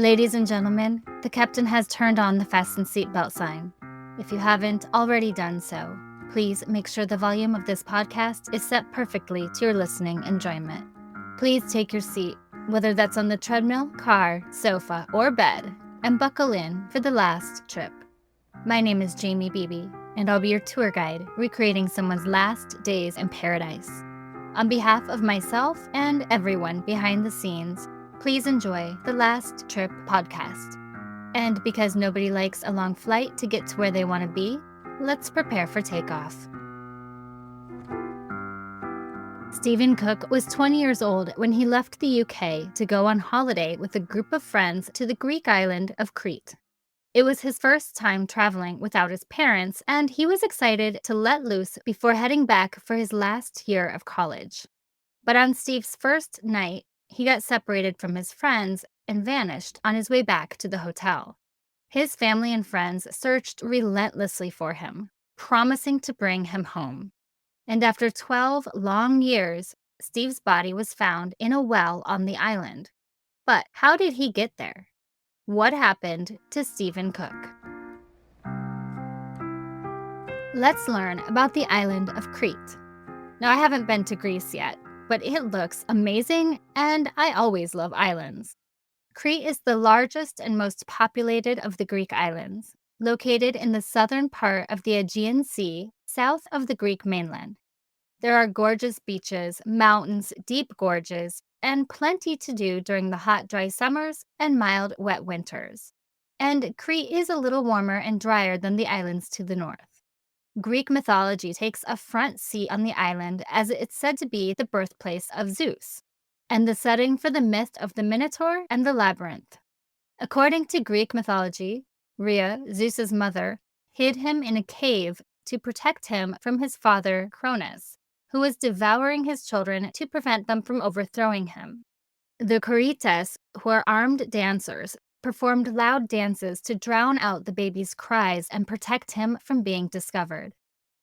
Ladies and gentlemen, the captain has turned on the fasten seatbelt sign. If you haven't already done so, please make sure the volume of this podcast is set perfectly to your listening enjoyment. Please take your seat, whether that's on the treadmill, car, sofa, or bed, and buckle in for the last trip. My name is Jamie Beebe, and I'll be your tour guide recreating someone's last days in paradise. On behalf of myself and everyone behind the scenes, please enjoy the Last Trip podcast. And because nobody likes a long flight to get to where they want to be, let's prepare for takeoff. Stephen Cook was 20 years old when he left the UK to go on holiday with a group of friends to the Greek island of Crete. It was his first time traveling without his parents, and he was excited to let loose before heading back for his last year of college. But on Steve's first night, he got separated from his friends and vanished on his way back to the hotel. His family and friends searched relentlessly for him, promising to bring him home. And after 12 long years, Steve's body was found in a well on the island. But how did he get there? What happened to Stephen Cook? Let's learn about the island of Crete. Now, I haven't been to Greece yet, but it looks amazing, and I always love islands. Crete is the largest and most populated of the Greek islands, located in the southern part of the Aegean Sea, south of the Greek mainland. There are gorgeous beaches, mountains, deep gorges, and plenty to do during the hot, dry summers and mild, wet winters. And Crete is a little warmer and drier than the islands to the north. Greek mythology takes a front seat on the island as it's said to be the birthplace of Zeus, and the setting for the myth of the Minotaur and the Labyrinth. According to Greek mythology, Rhea, Zeus's mother, hid him in a cave to protect him from his father Cronus, who was devouring his children to prevent them from overthrowing him. The Curetes, who are armed dancers, performed loud dances to drown out the baby's cries and protect him from being discovered.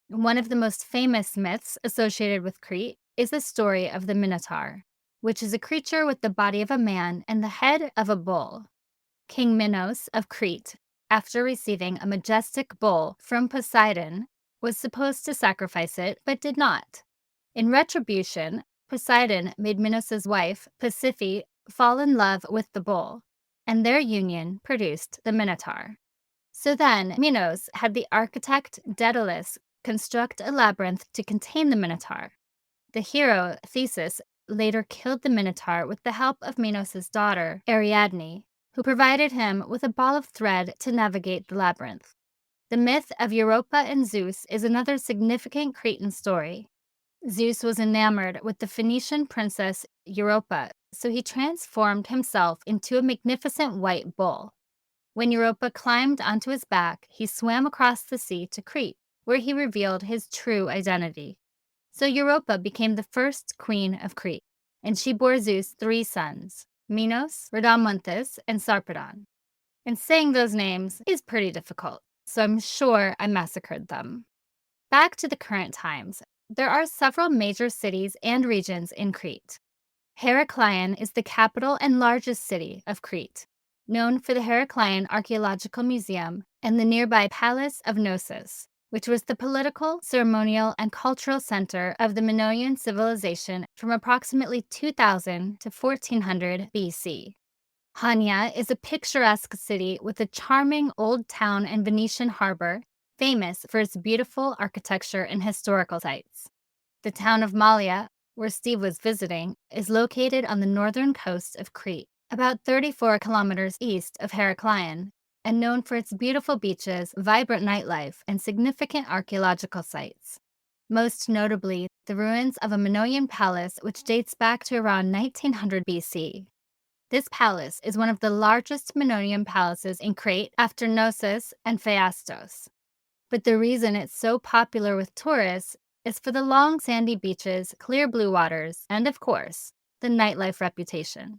One of the most famous myths associated with Crete is the story of the Minotaur, which is a creature with the body of a man and the head of a bull. King Minos of Crete, after receiving a majestic bull from Poseidon, was supposed to sacrifice it but did not. In retribution, Poseidon made Minos' wife, Pasiphae, fall in love with the bull, and their union produced the Minotaur. So then, Minos had the architect Daedalus construct a labyrinth to contain the Minotaur. The hero, Theseus, later killed the Minotaur with the help of Minos' daughter, Ariadne, who provided him with a ball of thread to navigate the labyrinth. The myth of Europa and Zeus is another significant Cretan story. Zeus was enamored with the Phoenician princess Europa, so he transformed himself into a magnificent white bull. When Europa climbed onto his back, he swam across the sea to Crete, where he revealed his true identity. So Europa became the first queen of Crete, and she bore Zeus 3 sons, Minos, Rhadamanthus, and Sarpedon. And saying those names is pretty difficult, so I'm sure I massacred them. Back to the current times, there are several major cities and regions in Crete. Heraklion is the capital and largest city of Crete, known for the Heraklion Archaeological Museum and the nearby Palace of Knossos, which was the political, ceremonial, and cultural center of the Minoan civilization from approximately 2000 to 1400 BC. Hania is a picturesque city with a charming old town and Venetian harbor, famous for its beautiful architecture and historical sites. The town of Malia, where Steve was visiting, is located on the northern coast of Crete, about 34 kilometers east of Heraklion, and known for its beautiful beaches, vibrant nightlife, and significant archaeological sites. Most notably, the ruins of a Minoan palace which dates back to around 1900 BC. This palace is one of the largest Minoan palaces in Crete after Knossos and Phaistos. But the reason it's so popular with tourists is for the long sandy beaches, clear blue waters, and of course, the nightlife reputation.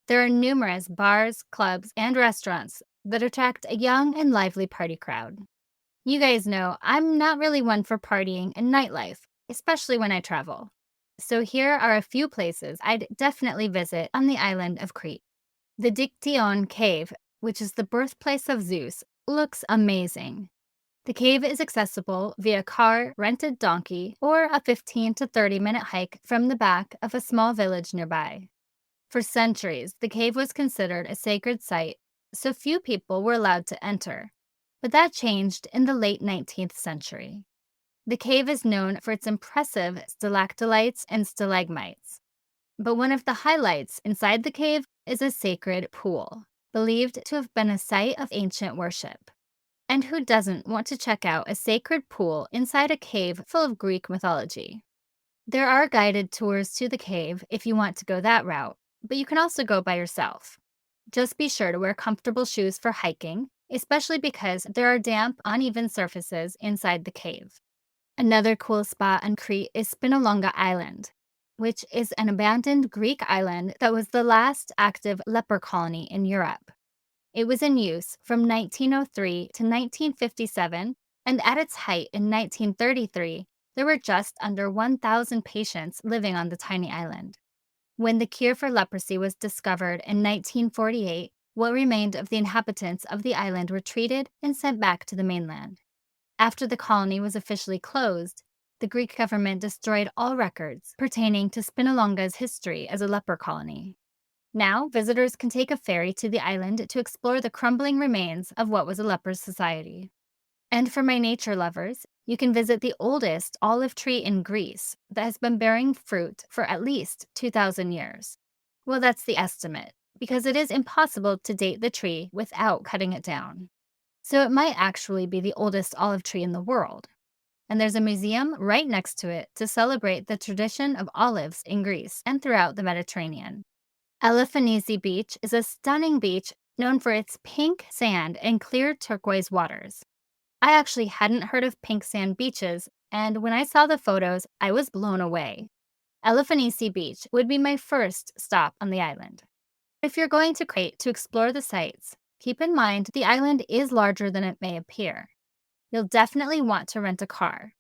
There are numerous bars, clubs, and restaurants that attract a young and lively party crowd. You guys know I'm not really one for partying and nightlife, especially when I travel. So here are a few places I'd definitely visit on the island of Crete. The Dictyon Cave, which is the birthplace of Zeus, looks amazing. The cave is accessible via car, rented donkey, or a 15 to 30-minute hike from the back of a small village nearby. For centuries, the cave was considered a sacred site, so few people were allowed to enter. But that changed in the late 19th century. The cave is known for its impressive stalactites and stalagmites. But one of the highlights inside the cave is a sacred pool, believed to have been a site of ancient worship. And who doesn't want to check out a sacred pool inside a cave full of Greek mythology? There are guided tours to the cave if you want to go that route, but you can also go by yourself. Just be sure to wear comfortable shoes for hiking, especially because there are damp, uneven surfaces inside the cave. Another cool spot on Crete is Spinalonga Island, which is an abandoned Greek island that was the last active leper colony in Europe. It was in use from 1903 to 1957, and at its height in 1933, there were just under 1,000 patients living on the tiny island. When the cure for leprosy was discovered in 1948, what remained of the inhabitants of the island were treated and sent back to the mainland. After the colony was officially closed, the Greek government destroyed all records pertaining to Spinalonga's history as a leper colony. Now, visitors can take a ferry to the island to explore the crumbling remains of what was a leper society. And for my nature lovers, you can visit the oldest olive tree in Greece that has been bearing fruit for at least 2,000 years. Well, that's the estimate, because it is impossible to date the tree without cutting it down. So it might actually be the oldest olive tree in the world. And there's a museum right next to it to celebrate the tradition of olives in Greece and throughout the Mediterranean. Elafonisi Beach is a stunning beach known for its pink sand and clear turquoise waters. I actually hadn't heard of pink sand beaches, and when I saw the photos, I was blown away. Elafonisi Beach would be my first stop on the island. If you're going to Crete to explore the sites, keep in mind the island is larger than it may appear. You'll definitely want to rent a car,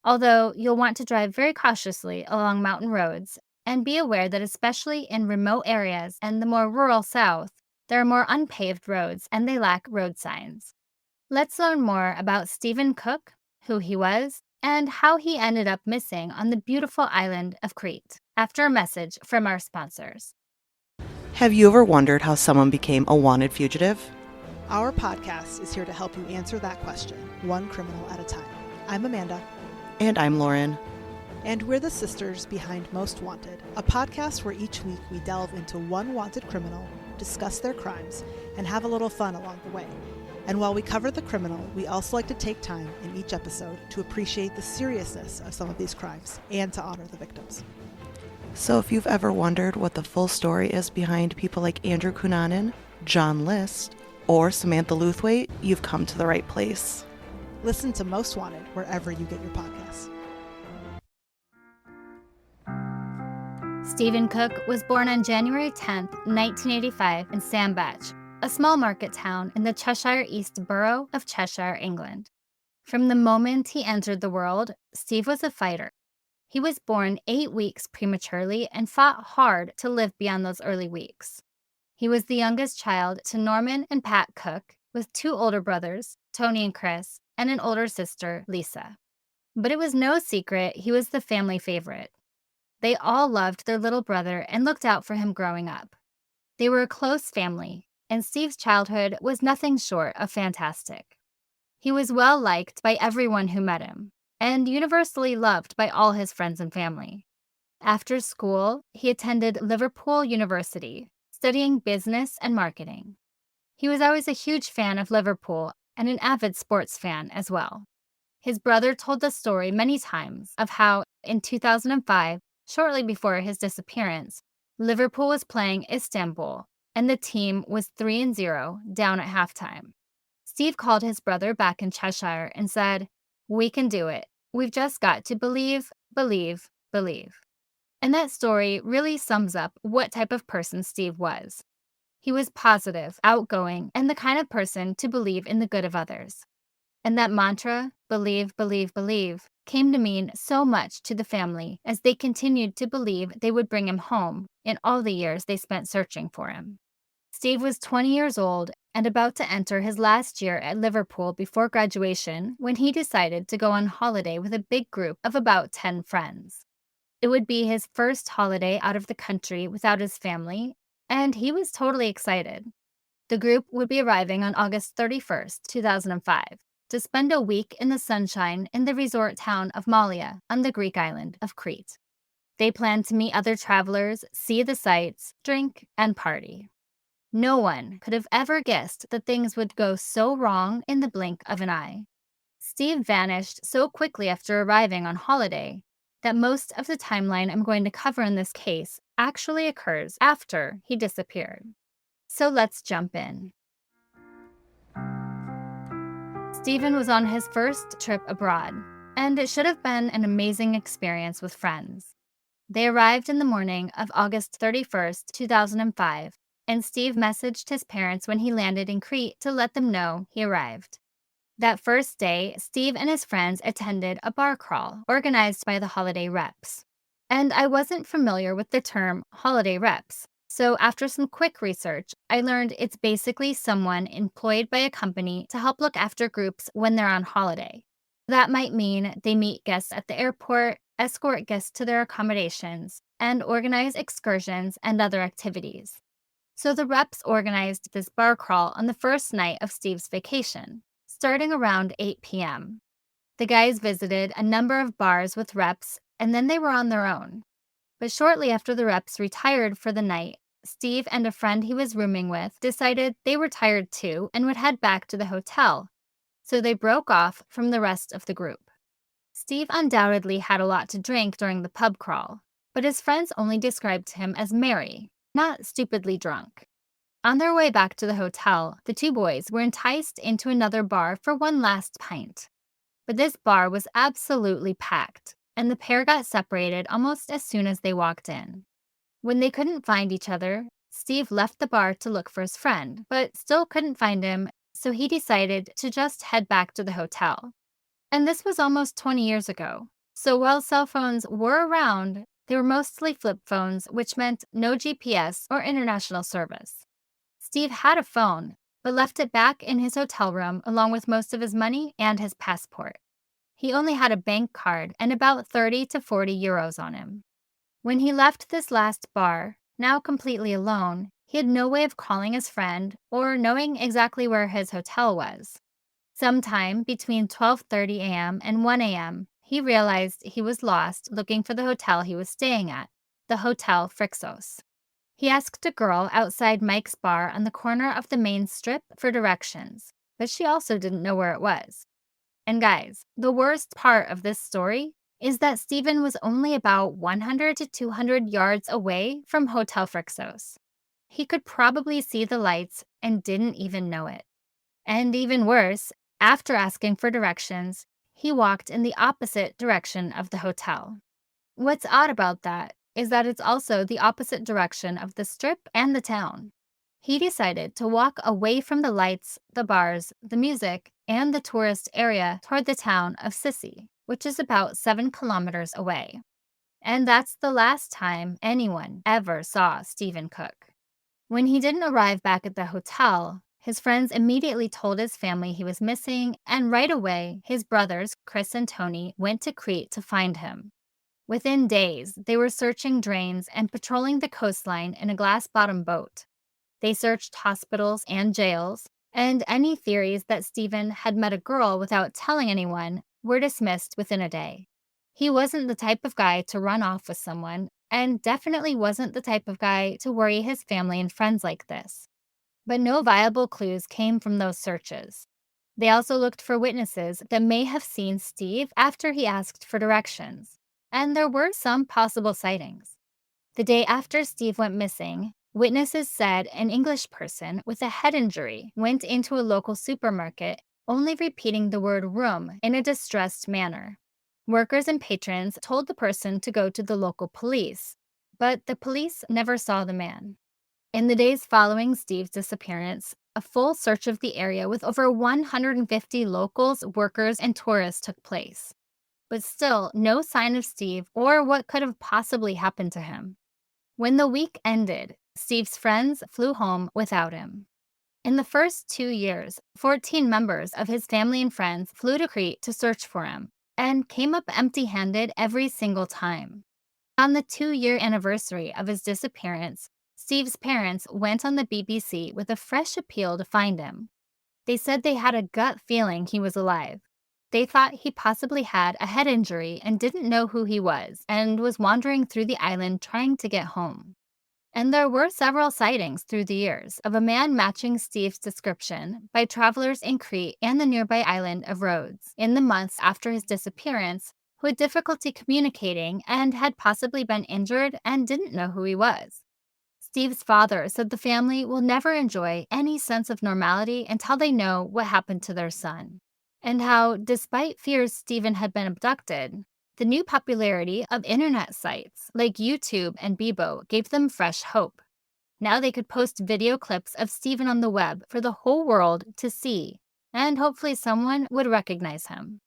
although you'll want to drive very cautiously along mountain roads and be aware that especially in remote areas and the more rural south, there are more unpaved roads and they lack road signs. Let's learn more about Stephen Cook, who he was, and how he ended up missing on the beautiful island of Crete after a message from our sponsors. Have you ever wondered how someone became a wanted fugitive? Our podcast is here to help you answer that question, one criminal at a time. I'm Amanda. And I'm Lauren. And we're the sisters behind Most Wanted, a podcast where each week we delve into one wanted criminal, discuss their crimes, and have a little fun along the way. And while we cover the criminal, we also like to take time in each episode to appreciate the seriousness of some of these crimes and to honor the victims. So if you've ever wondered what the full story is behind people like Andrew Cunanan, John List, or Samantha Luthwaite, you've come to the right place. Listen to Most Wanted wherever you get your podcasts. Stephen Cook was born on January 10, 1985 in Sandbach, a small market town in the Cheshire East Borough of Cheshire, England. From the moment he entered the world, Steve was a fighter. He was born 8 weeks prematurely and fought hard to live beyond those early weeks. He was the youngest child to Norman and Pat Cook, with 2 older brothers, Tony and Chris, and an older sister, Lisa. But it was no secret he was the family favorite. They all loved their little brother and looked out for him growing up. They were a close family, and Steve's childhood was nothing short of fantastic. He was well liked by everyone who met him, and universally loved by all his friends and family. After school, he attended Liverpool University, studying business and marketing. He was always a huge fan of Liverpool and an avid sports fan as well. His brother told the story many times of how, in 2005, shortly before his disappearance, Liverpool was playing Istanbul, and the team was 3-0 down at halftime. Steve called his brother back in Cheshire and said, "We can do it. We've just got to believe, believe, believe." And that story really sums up what type of person Steve was. He was positive, outgoing, and the kind of person to believe in the good of others. And that mantra, believe, believe, believe, came to mean so much to the family as they continued to believe they would bring him home in all the years they spent searching for him. Steve was 20 years old and about to enter his last year at Liverpool before graduation when he decided to go on holiday with a big group of about 10 friends. It would be his first holiday out of the country without his family, and he was totally excited. The group would be arriving on August 31st, 2005, to spend a week in the sunshine in the resort town of Malia on the Greek island of Crete. They planned to meet other travelers, see the sights, drink, and party. No one could have ever guessed that things would go so wrong in the blink of an eye. Steve vanished so quickly after arriving on holiday that most of the timeline I'm going to cover in this case actually occurs after he disappeared. So let's jump in. Stephen was on his first trip abroad, and it should have been an amazing experience with friends. They arrived in the morning of August 31st, 2005, and Steve messaged his parents when he landed in Crete to let them know he arrived. That first day, Steve and his friends attended a bar crawl organized by the holiday reps. And I wasn't familiar with the term holiday reps, so after some quick research, I learned it's basically someone employed by a company to help look after groups when they're on holiday. That might mean they meet guests at the airport, escort guests to their accommodations, and organize excursions and other activities. So the reps organized this bar crawl on the first night of Steve's vacation, starting around 8 p.m. The guys visited a number of bars with reps, and then they were on their own. But shortly after the reps retired for the night, Steve and a friend he was rooming with decided they were tired too and would head back to the hotel. So they broke off from the rest of the group. Steve undoubtedly had a lot to drink during the pub crawl, but his friends only described him as merry, not stupidly drunk. On their way back to the hotel, the two boys were enticed into another bar for one last pint. But this bar was absolutely packed, and the pair got separated almost as soon as they walked in. When they couldn't find each other, Steve left the bar to look for his friend, but still couldn't find him, so he decided to just head back to the hotel. And this was almost 20 years ago, so while cell phones were around, they were mostly flip phones, which meant no GPS or international service. Steve had a phone, but left it back in his hotel room along with most of his money and his passport. He only had a bank card and about 30 to 40 euros on him. When he left this last bar, now completely alone, he had no way of calling his friend or knowing exactly where his hotel was. Sometime between 12:30 a.m. and 1 a.m., he realized he was lost looking for the hotel he was staying at, the Hotel Phrixos. He asked a girl outside Mike's bar on the corner of the main strip for directions, but she also didn't know where it was. And guys, the worst part of this story is that Stephen was only about 100 to 200 yards away from Hotel Phrixos. He could probably see the lights and didn't even know it. And even worse, after asking for directions, he walked in the opposite direction of the hotel. What's odd about that is that it's also the opposite direction of the strip and the town. He decided to walk away from the lights, the bars, the music, and the tourist area toward the town of Sissi, which is about 7 kilometers away. And that's the last time anyone ever saw Stephen Cook. When he didn't arrive back at the hotel, his friends immediately told his family he was missing, and right away, his brothers, Chris and Tony, went to Crete to find him. Within days, they were searching drains and patrolling the coastline in a glass-bottom boat. They searched hospitals and jails, and any theories that Stephen had met a girl without telling anyone were dismissed within a day. He wasn't the type of guy to run off with someone, and definitely wasn't the type of guy to worry his family and friends like this. But no viable clues came from those searches. They also looked for witnesses that may have seen Steve after he asked for directions, and there were some possible sightings. The day after Steve went missing, witnesses said an English person with a head injury went into a local supermarket, only repeating the word room in a distressed manner. Workers and patrons told the person to go to the local police, but the police never saw the man. In the days following Steve's disappearance, a full search of the area with over 150 locals, workers, and tourists took place. But still, no sign of Steve or what could have possibly happened to him. When the week ended, Steve's friends flew home without him. In the first 2 years, 14 members of his family and friends flew to Crete to search for him and came up empty handed every single time. On the 2 year anniversary of his disappearance, Steve's parents went on the BBC with a fresh appeal to find him. They said they had a gut feeling he was alive. They thought he possibly had a head injury and didn't know who he was and was wandering through the island trying to get home. And there were several sightings through the years of a man matching Steve's description by travelers in Crete and the nearby island of Rhodes in the months after his disappearance, who had difficulty communicating and had possibly been injured and didn't know who he was. Steve's father said the family will never enjoy any sense of normality until they know what happened to their son, and how, despite fears Stephen had been abducted, the new popularity of internet sites like YouTube and Bebo gave them fresh hope. Now they could post video clips of Stephen on the web for the whole world to see, and hopefully someone would recognize him.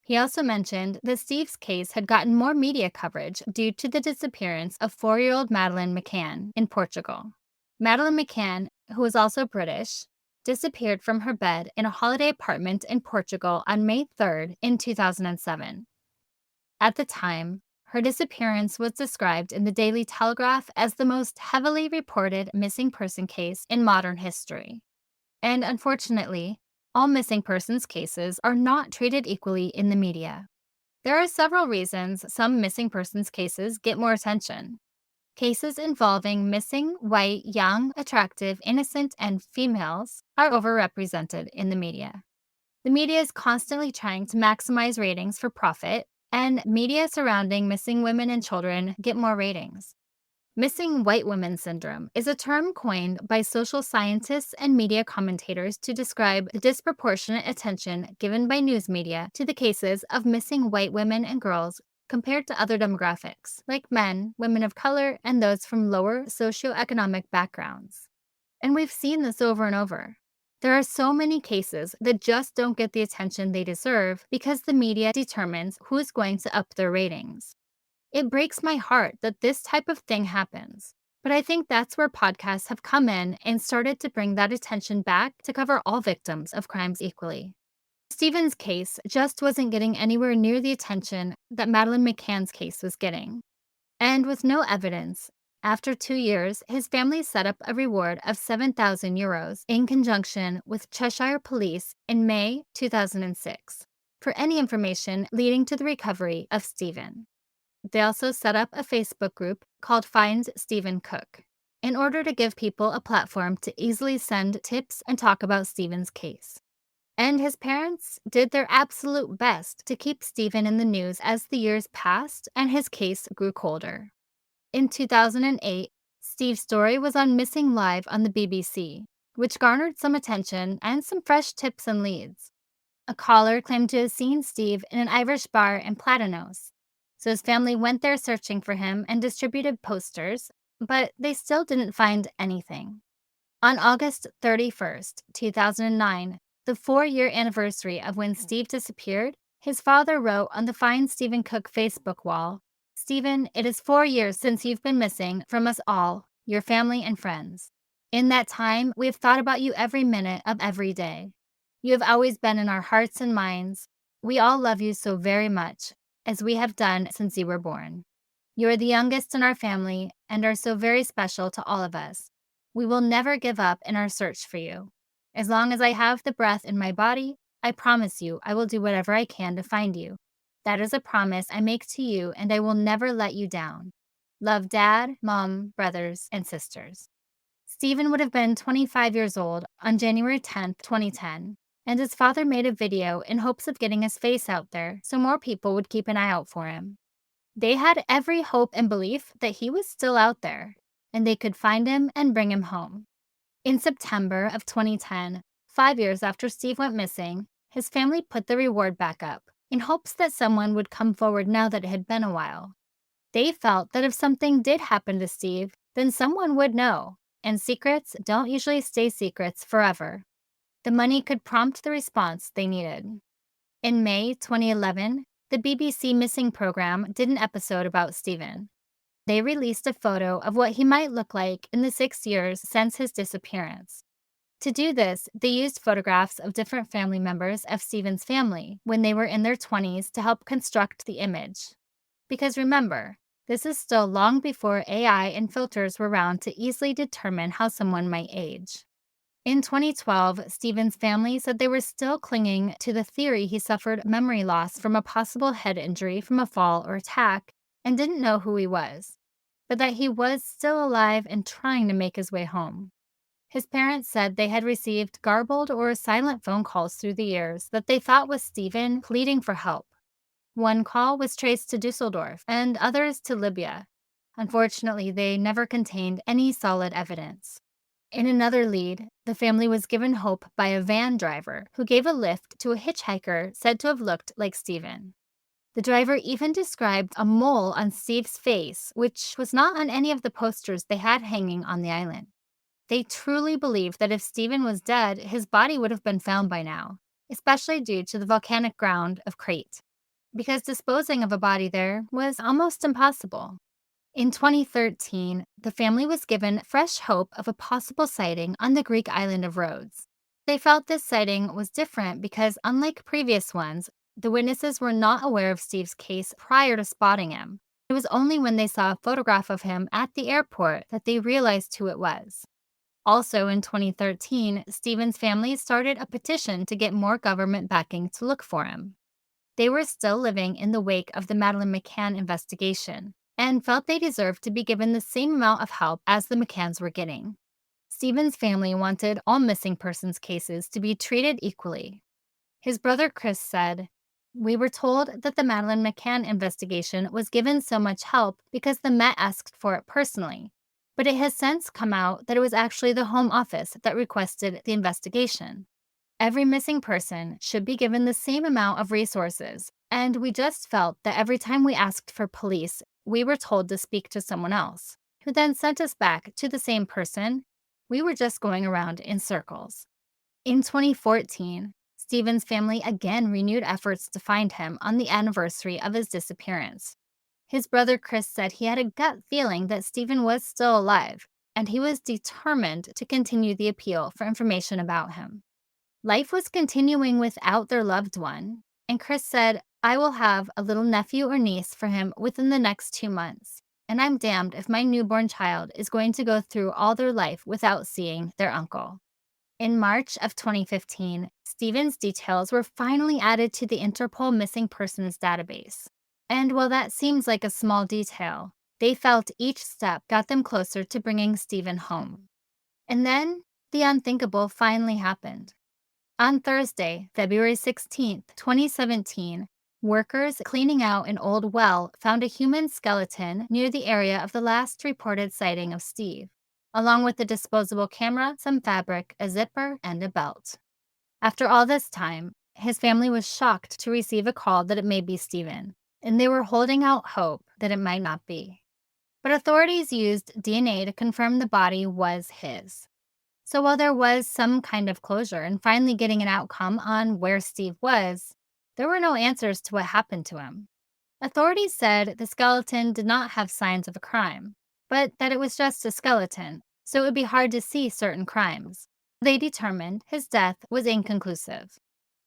He also mentioned that Steve's case had gotten more media coverage due to the disappearance of 4-year-old Madeleine McCann in Portugal. Madeleine McCann, who was also British, disappeared from her bed in a holiday apartment in Portugal on May 3rd in 2007. At the time, her disappearance was described in the Daily Telegraph as the most heavily reported missing person case in modern history. And unfortunately, all missing persons cases are not treated equally in the media. There are several reasons some missing persons cases get more attention. Cases involving missing white, young, attractive, innocent, and females are overrepresented in the media. The media is constantly trying to maximize ratings for profit, and media surrounding missing women and children get more ratings. Missing white women syndrome is a term coined by social scientists and media commentators to describe the disproportionate attention given by news media to the cases of missing white women and girls compared to other demographics, like men, women of color, and those from lower socioeconomic backgrounds. And we've seen this over and over. There are so many cases that just don't get the attention they deserve because the media determines who's going to up their ratings. It breaks my heart that this type of thing happens, but I think that's where podcasts have come in and started to bring that attention back to cover all victims of crimes equally. Stephen's case just wasn't getting anywhere near the attention that Madeleine McCann's case was getting. And with no evidence, after 2 years, his family set up a reward of €7,000 in conjunction with Cheshire Police in May 2006 for any information leading to the recovery of Stephen. They also set up a Facebook group called Find Stephen Cook in order to give people a platform to easily send tips and talk about Stephen's case. And his parents did their absolute best to keep Stephen in the news as the years passed and his case grew colder. In 2008, Steve's story was on Missing Live on the BBC, which garnered some attention and some fresh tips and leads. A caller claimed to have seen Steve in an Irish bar in Platanos, so his family went there searching for him and distributed posters, but they still didn't find anything. On August 31st, 2009, the 4-year anniversary of when Steve disappeared, his father wrote on the Find Stephen Cook Facebook wall, "Stephen, it is 4 years since you've been missing from us all, your family and friends. In that time, we have thought about you every minute of every day. You have always been in our hearts and minds. We all love you so very much, as we have done since you were born. You are the youngest in our family and are so very special to all of us. We will never give up in our search for you. As long as I have the breath in my body, I promise you I will do whatever I can to find you. That is a promise I make to you, and I will never let you down. Love, Dad, Mom, brothers, and sisters." Stephen would have been 25 years old on January 10th, 2010, and his father made a video in hopes of getting his face out there so more people would keep an eye out for him. They had every hope and belief that he was still out there, and they could find him and bring him home. In September of 2010, 5 years after Steve went missing, his family put the reward back up in hopes that someone would come forward now that it had been a while. They felt that if something did happen to Steve, then someone would know, and secrets don't usually stay secrets forever. The money could prompt the response they needed. In May 2011, the BBC Missing program did an episode about Stephen. They released a photo of what he might look like in the 6 years since his disappearance. To do this, they used photographs of different family members of Stephen's family when they were in their 20s to help construct the image. Because remember, this is still long before AI and filters were around to easily determine how someone might age. In 2012, Stephen's family said they were still clinging to the theory he suffered memory loss from a possible head injury from a fall or attack and didn't know who he was, but that he was still alive and trying to make his way home. His parents said they had received garbled or silent phone calls through the years that they thought was Stephen pleading for help. One call was traced to Dusseldorf and others to Libya. Unfortunately, they never contained any solid evidence. In another lead, the family was given hope by a van driver who gave a lift to a hitchhiker said to have looked like Stephen. The driver even described a mole on Steve's face, which was not on any of the posters they had hanging on the island. They truly believed that if Stephen was dead, his body would have been found by now, especially due to the volcanic ground of Crete, because disposing of a body there was almost impossible. In 2013, the family was given fresh hope of a possible sighting on the Greek island of Rhodes. They felt this sighting was different because, unlike previous ones, the witnesses were not aware of Steve's case prior to spotting him. It was only when they saw a photograph of him at the airport that they realized who it was. Also in 2013, Stephen's family started a petition to get more government backing to look for him. They were still living in the wake of the Madeleine McCann investigation and felt they deserved to be given the same amount of help as the McCanns were getting. Stephen's family wanted all missing persons cases to be treated equally. His brother Chris said, "We were told that the Madeleine McCann investigation was given so much help because the Met asked for it personally. But it has since come out that it was actually the Home Office that requested the investigation. Every missing person should be given the same amount of resources, and we just felt that every time we asked for police, we were told to speak to someone else, who then sent us back to the same person. We were just going around in circles." In 2014, Stephen's family again renewed efforts to find him on the anniversary of his disappearance. His brother Chris said he had a gut feeling that Stephen was still alive, and he was determined to continue the appeal for information about him. Life was continuing without their loved one, and Chris said, "I will have a little nephew or niece for him within the next 2 months, and I'm damned if my newborn child is going to go through all their life without seeing their uncle." In March of 2015, Stephen's details were finally added to the Interpol Missing Persons database. And while that seems like a small detail, they felt each step got them closer to bringing Stephen home. And then the unthinkable finally happened. On Thursday, February 16, 2017, workers cleaning out an old well found a human skeleton near the area of the last reported sighting of Steve, along with a disposable camera, some fabric, a zipper, and a belt. After all this time, his family was shocked to receive a call that it may be Stephen, and they were holding out hope that it might not be. But authorities used DNA to confirm the body was his. So while there was some kind of closure in finally getting an outcome on where Steve was, there were no answers to what happened to him. Authorities said the skeleton did not have signs of a crime, but that it was just a skeleton, so it would be hard to see certain crimes. They determined his death was inconclusive.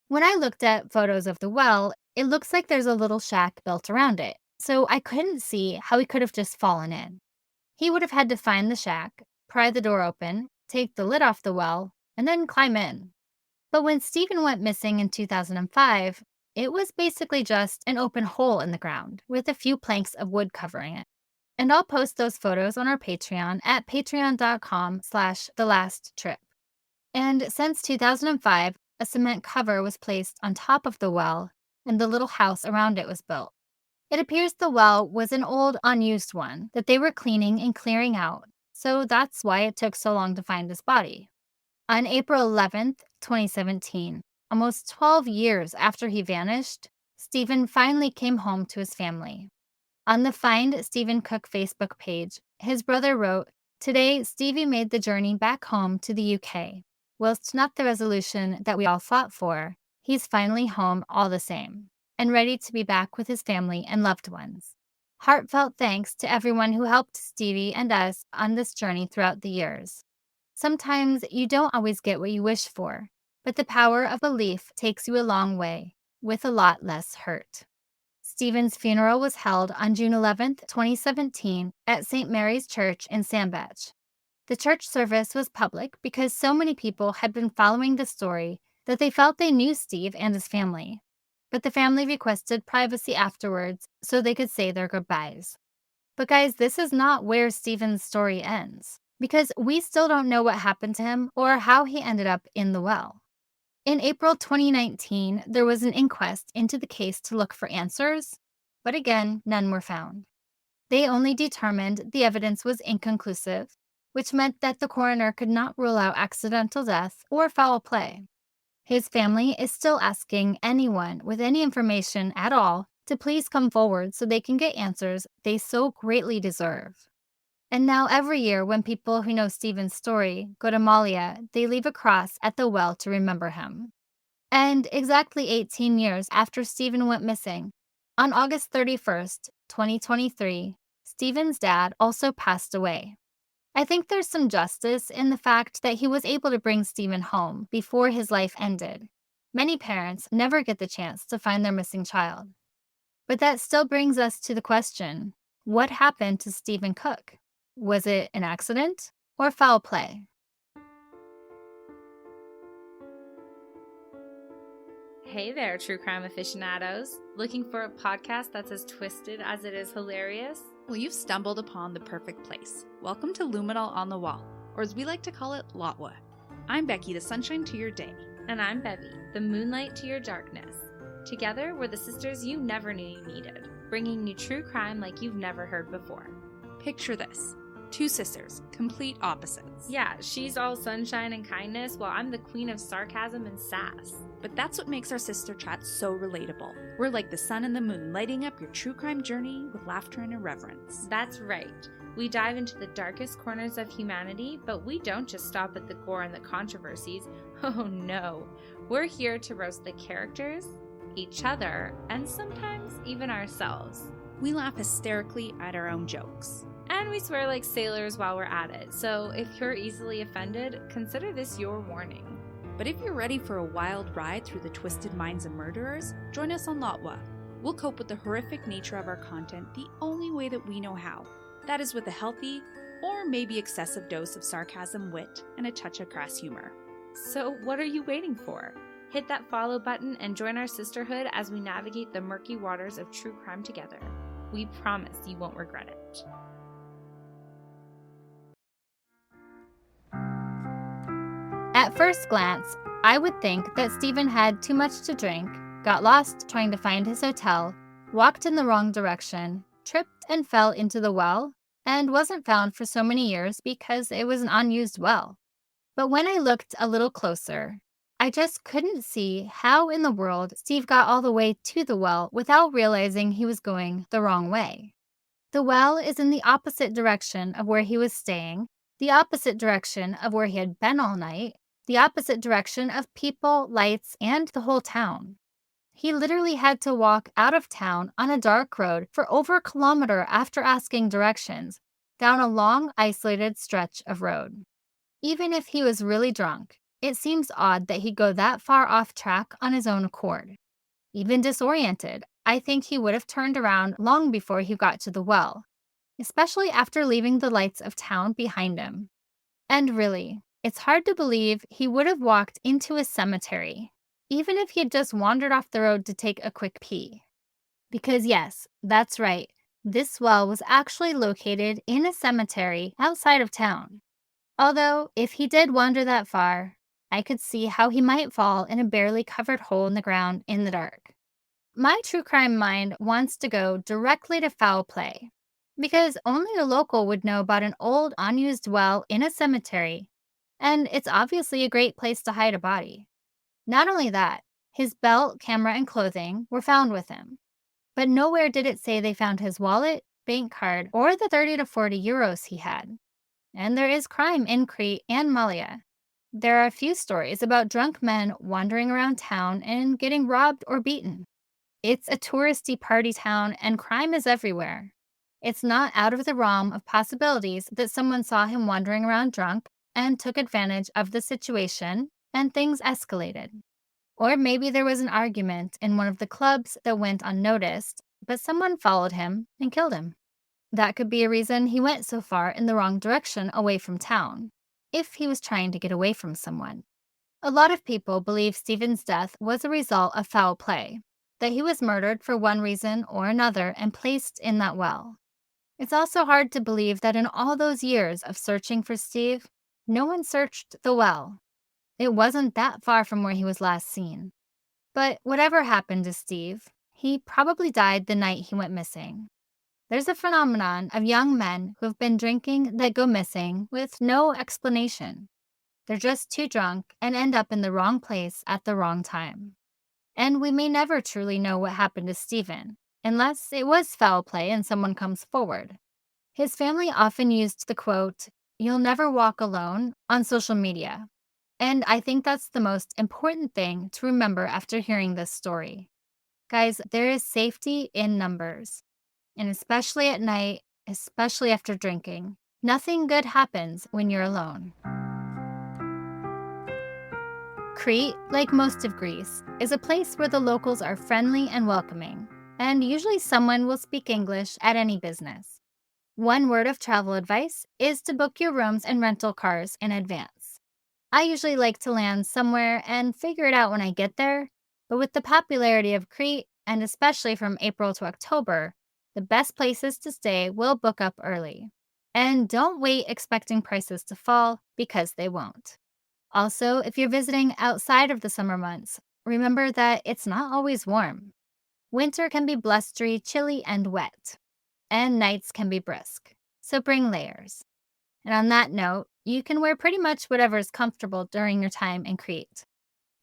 When I looked at photos of the well, it looks like there's a little shack built around it, so I couldn't see how he could have just fallen in. He would have had to find the shack, pry the door open, take the lid off the well, and then climb in. But when Stephen went missing in 2005, it was basically just an open hole in the ground with a few planks of wood covering it. And I'll post those photos on our Patreon at patreon.com/thelasttrip. And since 2005, a cement cover was placed on top of the well, and the little house around it was built. It appears the well was an old, unused one that they were cleaning and clearing out, so that's why it took so long to find his body. On April 11th, 2017, almost 12 years after he vanished, Stephen finally came home to his family. On the Find Stephen Cook Facebook page, his brother wrote, "Today, Stevie made the journey back home to the UK. Whilst not the resolution that we all fought for, he's finally home all the same, and ready to be back with his family and loved ones. Heartfelt thanks to everyone who helped Stevie and us on this journey throughout the years. Sometimes you don't always get what you wish for, but the power of belief takes you a long way, with a lot less hurt. Stephen's funeral was held on June 11th, 2017, at St. Mary's Church in Sandbach. The church service was public because so many people had been following the story that they felt they knew Steve and his family. But the family requested privacy afterwards so they could say their goodbyes. But guys, this is not where Stephen's story ends, because we still don't know what happened to him or how he ended up in the well. In April 2019, there was an inquest into the case to look for answers, but again, none were found. They only determined the evidence was inconclusive, which meant that the coroner could not rule out accidental death or foul play. His family is still asking anyone with any information at all to please come forward so they can get answers they so greatly deserve. And now every year when people who know Stephen's story go to Malia, they leave a cross at the well to remember him. And exactly 18 years after Stephen went missing, on August 31st, 2023, Stephen's dad also passed away. I think there's some justice in the fact that he was able to bring Stephen home before his life ended. Many parents never get the chance to find their missing child. But that still brings us to the question, what happened to Stephen Cook? Was it an accident or foul play? Hey there, true crime aficionados. Looking for a podcast that's as twisted as it is hilarious? Well, you've stumbled upon the perfect place. Welcome to Luminol On The Wall, or as we like to call it, Lotwa. I'm Becky, the sunshine to your day. And I'm Bevy, the moonlight to your darkness. Together, we're the sisters you never knew you needed, bringing you true crime like you've never heard before. Picture this. Two sisters, complete opposites. Yeah, she's all sunshine and kindness, while I'm the queen of sarcasm and sass. But that's what makes our sister chat so relatable. We're like the sun and the moon, lighting up your true crime journey with laughter and irreverence. That's right. We dive into the darkest corners of humanity, but we don't just stop at the gore and the controversies. Oh no. We're here to roast the characters, each other, and sometimes even ourselves. We laugh hysterically at our own jokes. And we swear like sailors while we're at it, so if you're easily offended, consider this your warning. But if you're ready for a wild ride through the twisted minds of murderers, join us on Lotwa. We'll cope with the horrific nature of our content the only way that we know how. That is with a healthy, or maybe excessive dose of sarcasm, wit, and a touch of crass humor. So what are you waiting for? Hit that follow button and join our sisterhood as we navigate the murky waters of true crime together. We promise you won't regret it. At first glance, I would think that Stephen had too much to drink, got lost trying to find his hotel, walked in the wrong direction, tripped and fell into the well, and wasn't found for so many years because it was an unused well. But when I looked a little closer, I just couldn't see how in the world Steve got all the way to the well without realizing he was going the wrong way. The well is in the opposite direction of where he was staying, the opposite direction of where he had been all night, the opposite direction of people, lights, and the whole town. He literally had to walk out of town on a dark road for over a kilometer after asking directions, down a long, isolated stretch of road. Even if he was really drunk, it seems odd that he'd go that far off track on his own accord. Even disoriented, I think he would have turned around long before he got to the well, especially after leaving the lights of town behind him. And really, it's hard to believe he would have walked into a cemetery, even if he had just wandered off the road to take a quick pee. Because yes, that's right, this well was actually located in a cemetery outside of town. Although, if he did wander that far, I could see how he might fall in a barely covered hole in the ground in the dark. My true crime mind wants to go directly to foul play, because only a local would know about an old, unused well in a cemetery, and it's obviously a great place to hide a body. Not only that, his belt, camera, and clothing were found with him, but nowhere did it say they found his wallet, bank card, or the 30 to 40 euros he had. And there is crime in Crete and Malia. There are a few stories about drunk men wandering around town and getting robbed or beaten. It's a touristy party town and crime is everywhere. It's not out of the realm of possibilities that someone saw him wandering around drunk and took advantage of the situation, and things escalated. Or maybe there was an argument in one of the clubs that went unnoticed, but someone followed him and killed him. That could be a reason he went so far in the wrong direction away from town, if he was trying to get away from someone. A lot of people believe Stephen's death was a result of foul play, that he was murdered for one reason or another and placed in that well. It's also hard to believe that in all those years of searching for Steve, no one searched the well. It wasn't that far from where he was last seen. But whatever happened to Steve, he probably died the night he went missing. There's a phenomenon of young men who have been drinking that go missing with no explanation. They're just too drunk and end up in the wrong place at the wrong time. And we may never truly know what happened to Stephen, unless it was foul play and someone comes forward. His family often used the quote, "You'll never walk alone," on social media. And I think that's the most important thing to remember after hearing this story. Guys, there is safety in numbers. And especially at night, especially after drinking, nothing good happens when you're alone. Crete, like most of Greece, is a place where the locals are friendly and welcoming, and usually someone will speak English at any business. One word of travel advice is to book your rooms and rental cars in advance. I usually like to land somewhere and figure it out when I get there, but with the popularity of Crete, and especially from April to October, the best places to stay will book up early. And don't wait expecting prices to fall, because they won't. Also, if you're visiting outside of the summer months, remember that it's not always warm. Winter can be blustery, chilly, and wet, and nights can be brisk, so bring layers. And on that note, you can wear pretty much whatever is comfortable during your time in Crete.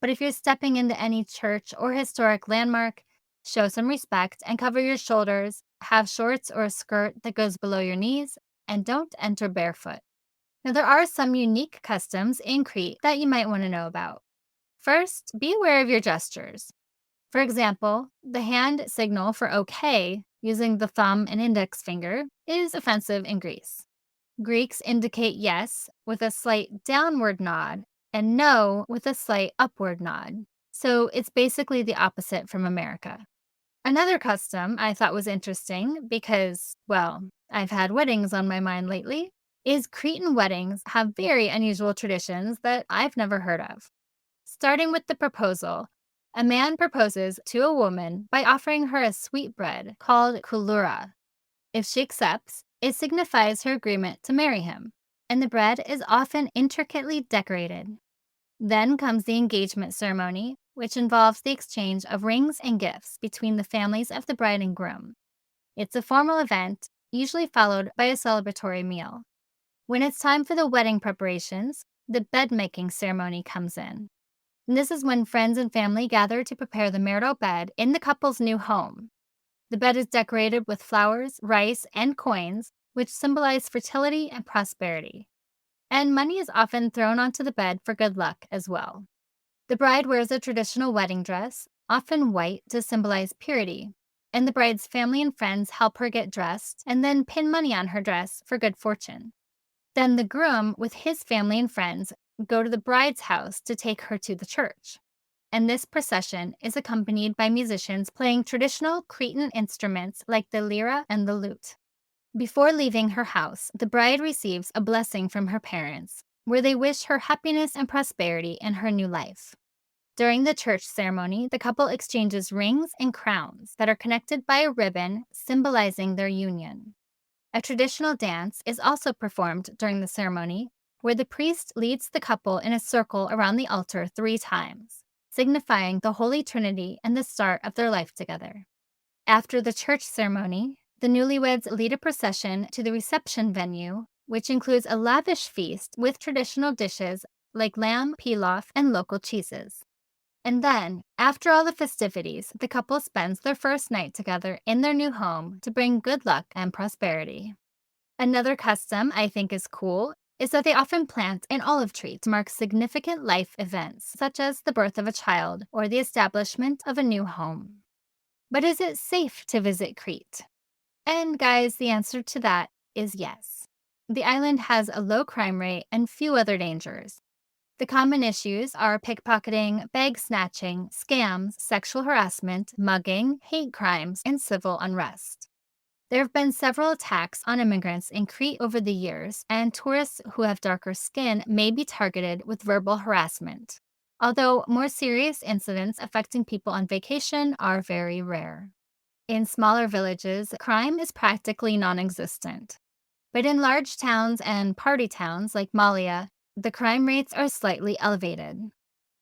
But if you're stepping into any church or historic landmark, show some respect and cover your shoulders, have shorts or a skirt that goes below your knees, and don't enter barefoot. Now, there are some unique customs in Crete that you might want to know about. First, be aware of your gestures. For example, the hand signal for OK, using the thumb and index finger, is offensive in Greece. Greeks indicate yes with a slight downward nod and no with a slight upward nod. So it's basically the opposite from America. Another custom I thought was interesting because, well, I've had weddings on my mind lately, is Cretan weddings have very unusual traditions that I've never heard of. Starting with the proposal, a man proposes to a woman by offering her a sweetbread called kouloura. If she accepts, it signifies her agreement to marry him, and the bread is often intricately decorated. Then comes the engagement ceremony, which involves the exchange of rings and gifts between the families of the bride and groom. It's a formal event, usually followed by a celebratory meal. When it's time for the wedding preparations, the bed-making ceremony comes in. And this is when friends and family gather to prepare the marital bed in the couple's new home. The bed is decorated with flowers, rice, and coins, which symbolize fertility and prosperity. And money is often thrown onto the bed for good luck as well. The bride wears a traditional wedding dress, often white to symbolize purity, and the bride's family and friends help her get dressed and then pin money on her dress for good fortune. Then the groom, with his family and friends, go to the bride's house to take her to the church. And this procession is accompanied by musicians playing traditional Cretan instruments like the lyra and the lute. Before leaving her house, the bride receives a blessing from her parents, where they wish her happiness and prosperity in her new life. During the church ceremony, the couple exchanges rings and crowns that are connected by a ribbon symbolizing their union. A traditional dance is also performed during the ceremony, where the priest leads the couple in a circle around the altar 3 times, signifying the Holy Trinity and the start of their life together. After the church ceremony, the newlyweds lead a procession to the reception venue, which includes a lavish feast with traditional dishes like lamb, pilaf, and local cheeses. And then, after all the festivities, the couple spends their first night together in their new home to bring good luck and prosperity. Another custom I think is cool is that they often plant an olive tree to mark significant life events, such as the birth of a child or the establishment of a new home. But is it safe to visit Crete? And guys, the answer to that is yes. The island has a low crime rate and few other dangers. The common issues are pickpocketing, bag snatching, scams, sexual harassment, mugging, hate crimes, and civil unrest. There have been several attacks on immigrants in Crete over the years, and tourists who have darker skin may be targeted with verbal harassment. Although more serious incidents affecting people on vacation are very rare. In smaller villages, crime is practically non existent. But in large towns and party towns like Malia, the crime rates are slightly elevated.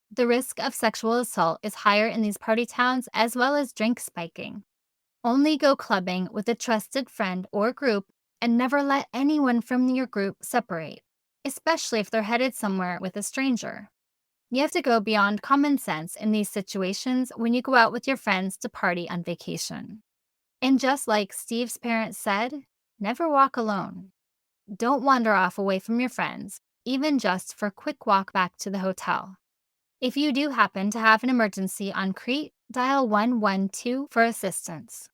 The risk of sexual assault is higher in these party towns as well as drink spiking. Only go clubbing with a trusted friend or group and never let anyone from your group separate, especially if they're headed somewhere with a stranger. You have to go beyond common sense in these situations when you go out with your friends to party on vacation. And just like Steve's parents said, never walk alone. Don't wander off away from your friends, even just for a quick walk back to the hotel. If you do happen to have an emergency on Crete, dial 112 for assistance.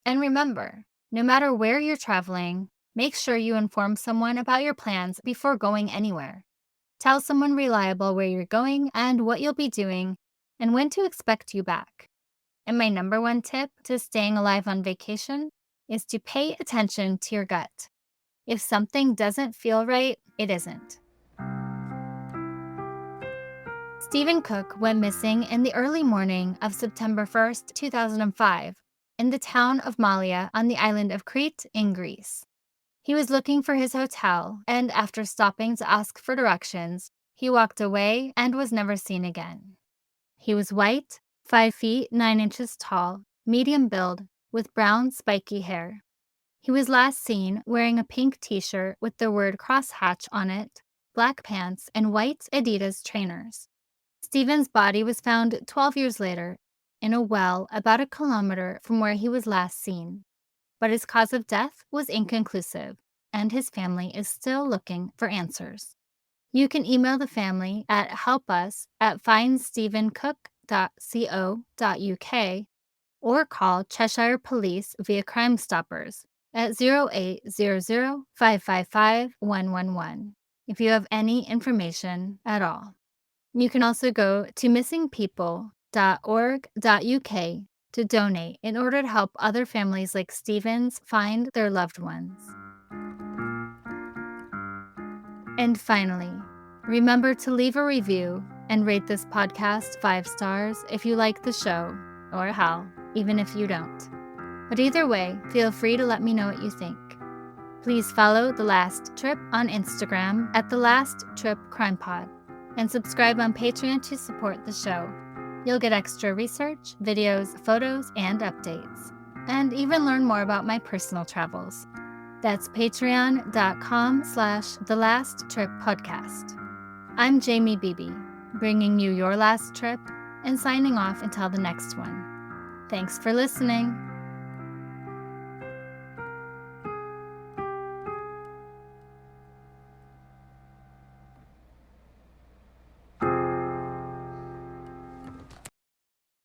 And remember, no matter where you're traveling, make sure you inform someone about your plans before going anywhere. Tell someone reliable where you're going and what you'll be doing and when to expect you back. And my number one tip to staying alive on vacation is to pay attention to your gut. If something doesn't feel right, it isn't. Stephen Cook went missing in the early morning of September 1st, 2005, in the town of Malia on the island of Crete in Greece. He was looking for his hotel, and after stopping to ask for directions, he walked away and was never seen again. He was white, 5 feet 9 inches tall, medium build, with brown spiky hair. He was last seen wearing a pink t-shirt with the word crosshatch on it, black pants, and white Adidas trainers. Stephen's body was found 12 years later in a well about a kilometer from where he was last seen. But his cause of death was inconclusive, and his family is still looking for answers. You can email the family at helpus@findstephencook.co.uk or call Cheshire Police via Crime Stoppers at 0800 555 111 if you have any information at all. You can also go to missingpeople.org.uk to donate in order to help other families like Stephen's find their loved ones. And finally, remember to leave a review and rate this podcast 5 stars if you like the show, or hell, even if you don't. But either way, feel free to let me know what you think. Please follow The Last Trip on Instagram at The Last Trip Crime Pod and subscribe on Patreon to support the show. You'll get extra research, videos, photos, and updates, and even learn more about my personal travels. That's patreon.com/thelasttrippodcast. I'm Jamie Beebe, bringing you your last trip and signing off until the next one. Thanks for listening.